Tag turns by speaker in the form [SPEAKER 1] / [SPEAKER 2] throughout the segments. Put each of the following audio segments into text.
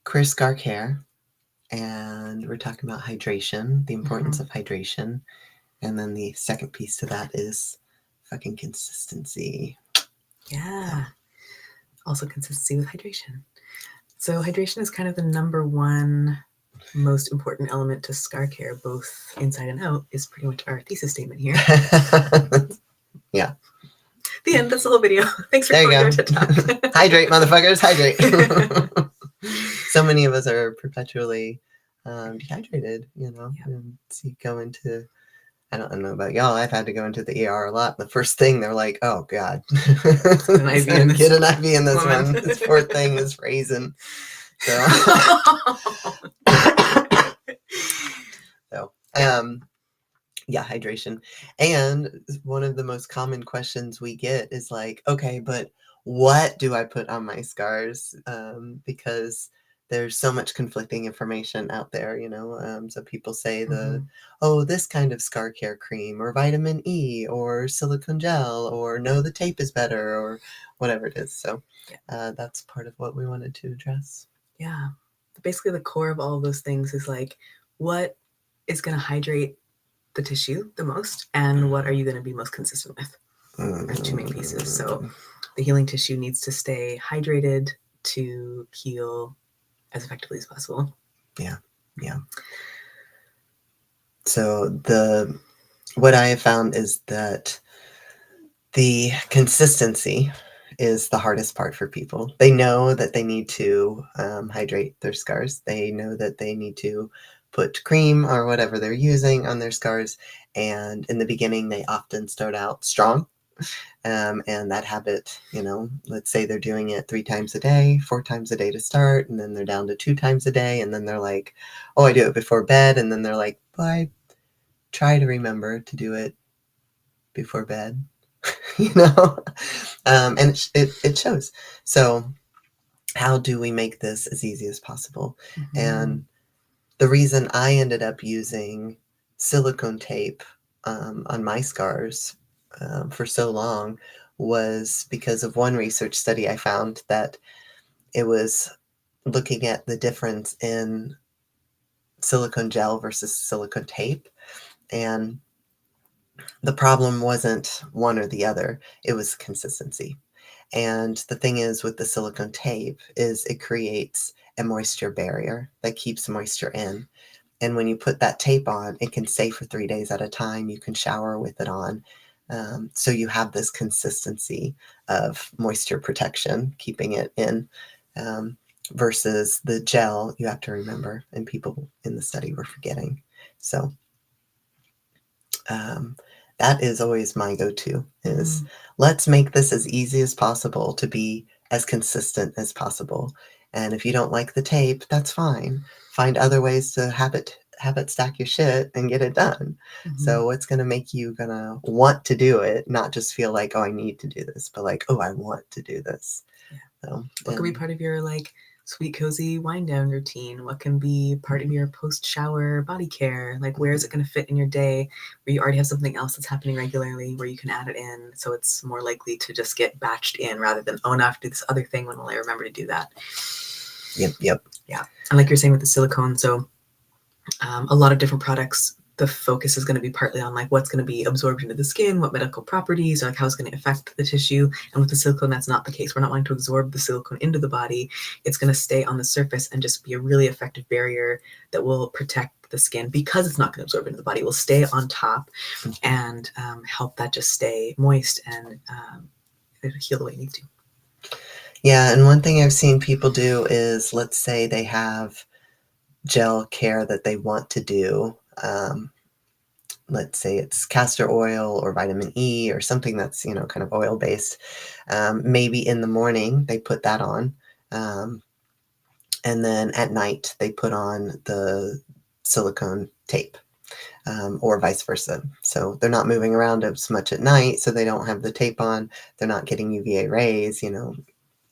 [SPEAKER 1] Chris Scar Care, and we're talking about hydration, the importance of hydration. And then the second piece to that is fucking consistency.
[SPEAKER 2] Yeah. Also consistency with hydration. So hydration is kind of the number one most important element to scar care, both inside and out, is pretty much our thesis statement here.
[SPEAKER 1] Yeah.
[SPEAKER 2] The end. That's the whole video. Thanks for
[SPEAKER 1] There you
[SPEAKER 2] coming
[SPEAKER 1] go.
[SPEAKER 2] to our TED Talk.
[SPEAKER 1] Hydrate, motherfuckers, hydrate. So many of us are perpetually dehydrated, you know.
[SPEAKER 2] Yeah.
[SPEAKER 1] And so you go into, I don't know about y'all, I've had to go into the ER a lot. The first thing they're like, oh God,
[SPEAKER 2] Get an IV in this
[SPEAKER 1] get an IV in this
[SPEAKER 2] woman.
[SPEAKER 1] one. This poor thing is freezing. So, yeah, hydration. And one of the most common questions we get is like, okay, but what do I put on my scars? Because there's so much conflicting information out there, you know. So people say this kind of scar care cream, or vitamin E, or silicone gel, or no, the tape is better, or whatever it is. So that's part of what we wanted to address.
[SPEAKER 2] Yeah. Basically, the core of all of those things is like, what is going to hydrate the tissue the most, and what are you going to be most consistent with? Are two main pieces. So the healing tissue needs to stay hydrated to heal as effectively as possible.
[SPEAKER 1] Yeah. So what I have found is that the consistency is the hardest part for people. They know that they need to hydrate their scars. They know that they need to put cream or whatever they're using on their scars. And in the beginning, they often start out strong. And that habit, you know, let's say they're doing it 3 times a day, 4 times a day to start, and then they're down to 2 times a day. And then they're like, oh, I do it before bed. And then they're like, well, I try to remember to do it before bed. You know, and it shows. So how do we make this as easy as possible? And the reason I ended up using silicone tape on my scars for so long was because of one research study I found that it was looking at the difference in silicone gel versus silicone tape. And the problem wasn't one or the other, it was consistency. And the thing is with the silicone tape is it creates a moisture barrier that keeps moisture in. And when you put that tape on, it can stay for 3 days at a time. You can shower with it on. So you have this consistency of moisture protection, keeping it in, versus the gel, you have to remember, and people in the study were forgetting. So that is always my go-to is let's make this as easy as possible to be as consistent as possible. And if you don't like the tape, that's fine. Find other ways to habit stack your shit and get it done. So what's going to make you gonna want to do it, not just feel like, oh, I need to do this, but like, oh, I want to do this. So,
[SPEAKER 2] what could be part of your like sweet cozy wind down routine? What can be part of your post shower body care? Like, where is it going to fit in your day where you already have something else that's happening regularly where you can add it in, so it's more likely to just get batched in rather than, oh, now I have to do this other thing. When will I remember to do that?
[SPEAKER 1] Yep.
[SPEAKER 2] Yeah. And like you're saying with the silicone, so a lot of different products, the focus is going to be partly on like what's going to be absorbed into the skin, what medical properties, or like how it's going to affect the tissue. And with the silicone, that's not the case. We're not wanting to absorb the silicone into the body. It's going to stay on the surface and just be a really effective barrier that will protect the skin, because it's not going to absorb into the body. It will stay on top and help that just stay moist and heal the way it needs to.
[SPEAKER 1] Yeah, and one thing I've seen people do is, let's say they have gel care that they want to do. Let's say it's castor oil or vitamin E or something that's, you know, kind of oil based. Maybe in the morning they put that on. And then at night they put on the silicone tape. Or vice versa. So they're not moving around as much at night, so they don't have the tape on. They're not getting UVA rays, you know,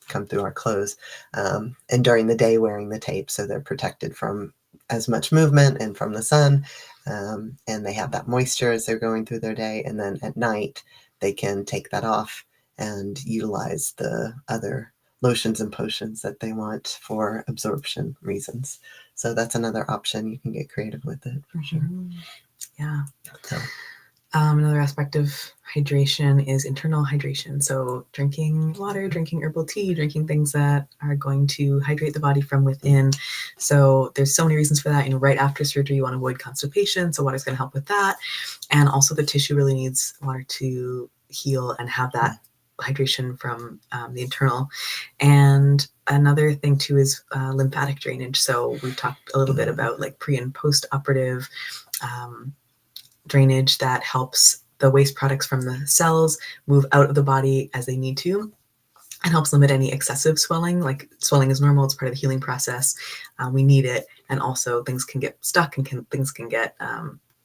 [SPEAKER 1] come through our clothes. And during the day wearing the tape, so they're protected from as much movement and from the sun. And they have that moisture as they're going through their day. And then at night, they can take that off and utilize the other lotions and potions that they want for absorption reasons. So that's another option. You can get creative with it for sure.
[SPEAKER 2] Yeah.
[SPEAKER 1] So
[SPEAKER 2] Another aspect of hydration is internal hydration. So drinking water, drinking herbal tea, drinking things that are going to hydrate the body from within. So there's so many reasons for that. Right after surgery, you want to avoid constipation. So water's going to help with that. And also the tissue really needs water to heal and have that hydration from the internal. And another thing too is lymphatic drainage. So we've talked a little bit about like pre and post operative drainage that helps the waste products from the cells move out of the body as they need to and helps limit any excessive swelling. Like swelling is normal, it's part of the healing process. We need it. And also things can get stuck and things can get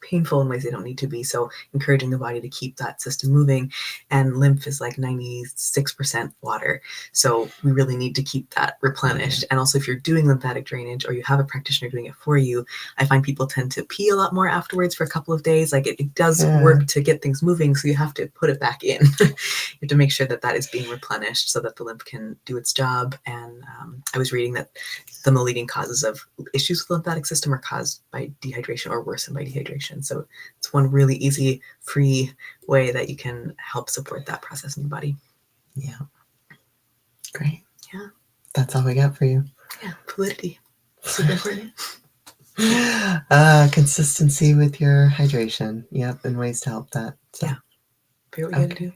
[SPEAKER 2] painful in ways they don't need to be. So encouraging the body to keep that system moving. And lymph is like 96% water. So we really need to keep that replenished. And also if you're doing lymphatic drainage or you have a practitioner doing it for you, I find people tend to pee a lot more afterwards for a couple of days. Like it does work to get things moving. So you have to put it back in. You have to make sure that that is being replenished so that the lymph can do its job. And I was reading that some of the leading causes of issues with the lymphatic system are caused by dehydration or worsened by dehydration. So it's one really easy, free way that you can help support that process in your body.
[SPEAKER 1] Yeah. Great.
[SPEAKER 2] Yeah.
[SPEAKER 1] That's all we got for you.
[SPEAKER 2] Yeah. Fluidity. Super important.
[SPEAKER 1] Consistency with your hydration. Yep. And ways to help that. So.
[SPEAKER 2] Yeah. Figure what you gotta do.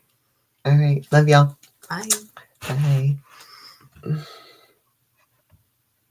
[SPEAKER 1] All right. Love y'all.
[SPEAKER 2] Bye.
[SPEAKER 1] Bye.